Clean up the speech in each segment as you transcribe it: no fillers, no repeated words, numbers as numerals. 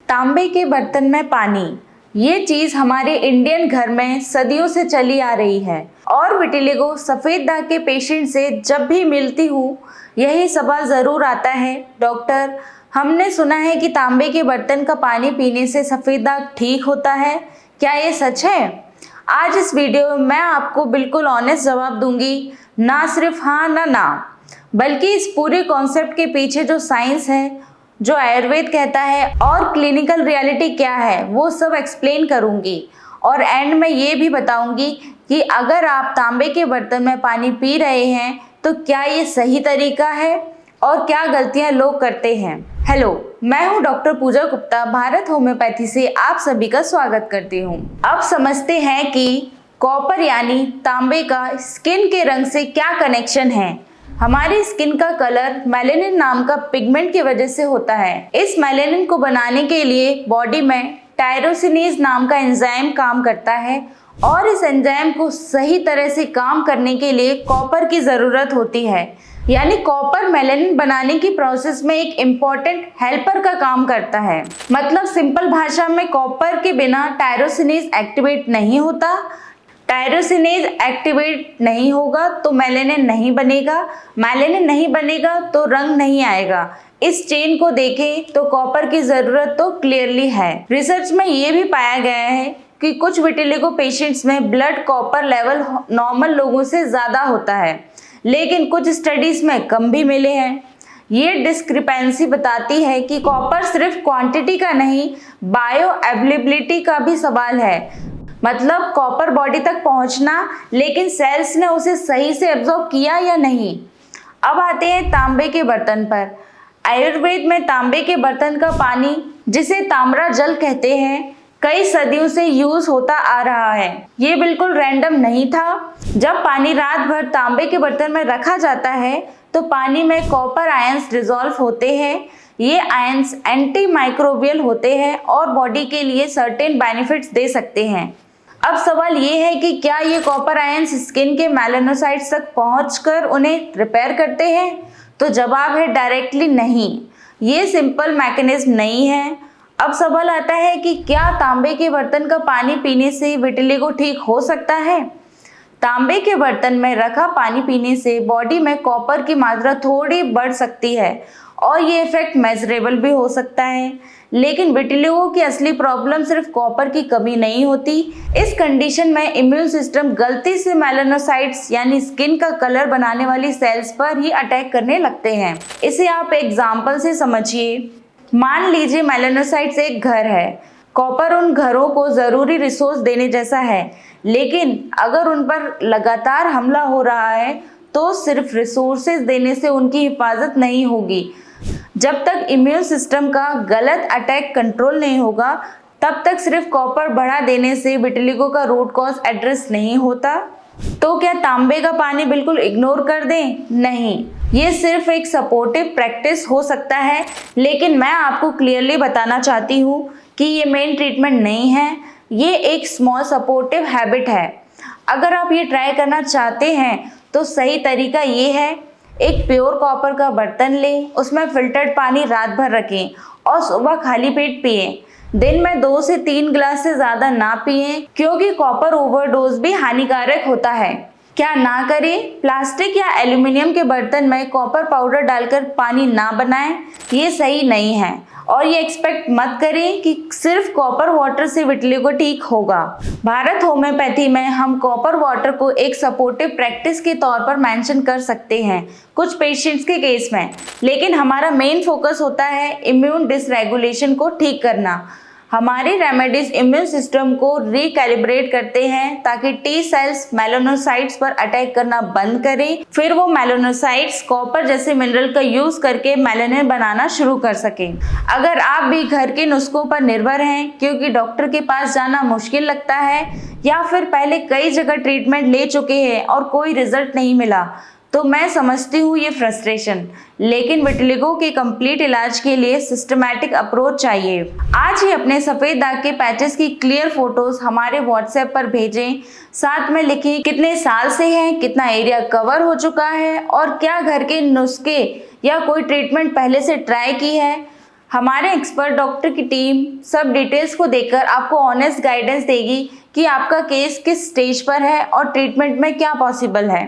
तांबे के बर्तन में पानी, ये चीज हमारे इंडियन घर में सदियों से चली आ रही है और विटिलिगो सफेद दाग के पेशेंट से जब भी मिलती हूँ यही सवाल जरूर आता है, डॉक्टर हमने सुना है कि तांबे के बर्तन का पानी पीने से सफेद दाग ठीक होता है, क्या ये सच है? आज इस वीडियो में मैं आपको बिल्कुल ऑनेस्ट जवाब दूंगी, ना सिर्फ हाँ ना, बल्कि इस पूरे कॉन्सेप्ट के पीछे जो साइंस है, जो आयुर्वेद कहता है और क्लिनिकल रियलिटी क्या है वो सब एक्सप्लेन करूंगी। और एंड में ये भी बताऊंगी कि अगर आप तांबे के बर्तन में पानी पी रहे हैं तो क्या ये सही तरीका है और क्या गलतियां लोग करते हैं। हेलो, मैं हूं डॉक्टर पूजा गुप्ता, भारत होम्योपैथी से आप सभी का स्वागत करती हूं। अब समझते हैं कि कॉपर यानी तांबे का स्किन के रंग से क्या कनेक्शन है। हमारी स्किन का कलर मेलेनिन नाम का पिगमेंट की वजह से होता है। इस मेलेनिन को बनाने के लिए बॉडी में टायरोसिनेज नाम का एंजाइम काम करता है और इस एंजाइम को सही तरह से काम करने के लिए कॉपर की ज़रूरत होती है। यानी कॉपर मेलेनिन बनाने की प्रोसेस में एक इम्पॉर्टेंट हेल्पर का काम करता है। मतलब सिंपल भाषा में कॉपर के बिना टायरोसिनेज एक्टिवेट नहीं होता, टायरोसिनेज एक्टिवेट नहीं होगा तो मेलेनिन नहीं बनेगा, मेलेनिन नहीं बनेगा तो रंग नहीं आएगा। इस चेन को देखें तो कॉपर की ज़रूरत तो क्लियरली है। रिसर्च में ये भी पाया गया है कि कुछ विटिलिगो पेशेंट्स में ब्लड कॉपर लेवल नॉर्मल लोगों से ज़्यादा होता है, लेकिन कुछ स्टडीज़ में कम भी मिले हैं। ये डिस्क्रिपेंसी बताती है कि कॉपर सिर्फ क्वांटिटी का नहीं, बायो अवेलेबिलिटी का भी सवाल है। मतलब कॉपर बॉडी तक पहुंचना, लेकिन सेल्स ने उसे सही से एब्जॉर्ब किया या नहीं। अब आते हैं तांबे के बर्तन पर। आयुर्वेद में तांबे के बर्तन का पानी, जिसे ताम्रा जल कहते हैं, कई सदियों से यूज होता आ रहा है। ये बिल्कुल रैंडम नहीं था। जब पानी रात भर तांबे के बर्तन में रखा जाता है तो पानी में कॉपर आयंस डिसॉल्व होते हैं। ये आयंस एंटी माइक्रोबियल होते हैं और बॉडी के लिए सर्टेन बेनिफिट्स दे सकते हैं। अब सवाल ये है कि क्या ये कॉपर आयंस स्किन के मेलानोसाइट्स तक पहुंचकर उन्हें रिपेयर करते हैं? तो जवाब है डायरेक्टली नहीं। ये सिंपल मैकेनिज्म नहीं है। अब सवाल आता है कि क्या तांबे के बर्तन का पानी पीने से विटिलिगो ठीक हो सकता है? तांबे के बर्तन में रखा पानी पीने से बॉडी में कॉपर की मात्रा थोड़ी बढ़ सकती है और ये इफेक्ट मेजरेबल भी हो सकता है। लेकिन विटिलिगो की असली प्रॉब्लम सिर्फ कॉपर की कमी नहीं होती। इस कंडीशन में इम्यून सिस्टम गलती से मेलानोसाइट्स यानी स्किन का कलर बनाने वाली सेल्स पर ही अटैक करने लगते हैं। इसे आप एग्जाम्पल से समझिए। मान लीजिए मेलानोसाइट्स एक घर है। कॉपर उन घरों को ज़रूरी रिसोर्स देने जैसा है, लेकिन अगर उन पर लगातार हमला हो रहा है तो सिर्फ रिसोर्सेज देने से उनकी हिफाजत नहीं होगी। जब तक इम्यून सिस्टम का गलत अटैक कंट्रोल नहीं होगा तब तक सिर्फ कॉपर बढ़ा देने से विटिलिगो का रूट कॉज एड्रेस नहीं होता। तो क्या तांबे का पानी बिल्कुल इग्नोर कर दें? नहीं, ये सिर्फ एक सपोर्टिव प्रैक्टिस हो सकता है, लेकिन मैं आपको क्लियरली बताना चाहती हूँ कि ये मेन ट्रीटमेंट नहीं है, ये एक स्मॉल सपोर्टिव हैबिट है। अगर आप ये ट्राई करना चाहते हैं तो सही तरीका ये है, एक प्योर कॉपर का बर्तन लें, उसमें फिल्टर्ड पानी रात भर रखें और सुबह खाली पेट पिएं। दिन में 2 से 3 गिलास से ज़्यादा ना पिएं, क्योंकि कॉपर ओवरडोज भी हानिकारक होता है। क्या ना करें? प्लास्टिक या एल्यूमिनियम के बर्तन में कॉपर पाउडर डालकर पानी ना बनाएं, ये सही नहीं है। और ये एक्सपेक्ट मत करें कि सिर्फ कॉपर वाटर से विटिलिगो ठीक होगा। भारत होम्योपैथी में हम कॉपर वाटर को एक सपोर्टिव प्रैक्टिस के तौर पर मेंशन कर सकते हैं कुछ पेशेंट्स के केस में, लेकिन हमारा मेन फोकस होता है इम्यून डिसरेगुलेशन को ठीक करना। हमारी रेमेडीज इम्यून सिस्टम को रिकैलिब्रेट करते हैं ताकि टी सेल्स मेलानोसाइट्स पर अटैक करना बंद करें, फिर वो मेलानोसाइट्स कॉपर जैसे मिनरल का यूज करके मेलानिन बनाना शुरू कर सकें। अगर आप भी घर के नुस्खों पर निर्भर हैं क्योंकि डॉक्टर के पास जाना मुश्किल लगता है या फिर पहले कई जगह ट्रीटमेंट ले चुके हैं और कोई रिजल्ट नहीं मिला, तो मैं समझती हूँ ये फ्रस्ट्रेशन, लेकिन विटिलिगो के कंप्लीट इलाज के लिए सिस्टमैटिक अप्रोच चाहिए। आज ही अपने सफ़ेद दाग के पैचेस की क्लियर फोटोज हमारे व्हाट्सएप पर भेजें, साथ में लिखें कितने साल से हैं, कितना एरिया कवर हो चुका है और क्या घर के नुस्खे या कोई ट्रीटमेंट पहले से ट्राई की है। हमारे एक्सपर्ट डॉक्टर की टीम सब डिटेल्स को देखकर आपको ऑनेस्ट गाइडेंस देगी कि आपका केस किस स्टेज पर है और ट्रीटमेंट में क्या पॉसिबल है।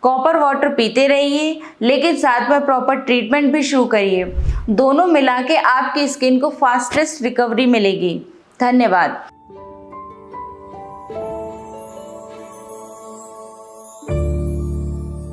कॉपर वाटर पीते रहिए, लेकिन साथ में प्रॉपर ट्रीटमेंट भी शुरू करिए। दोनों मिला के आपकी स्किन को फास्टेस्ट रिकवरी मिलेगी। धन्यवाद।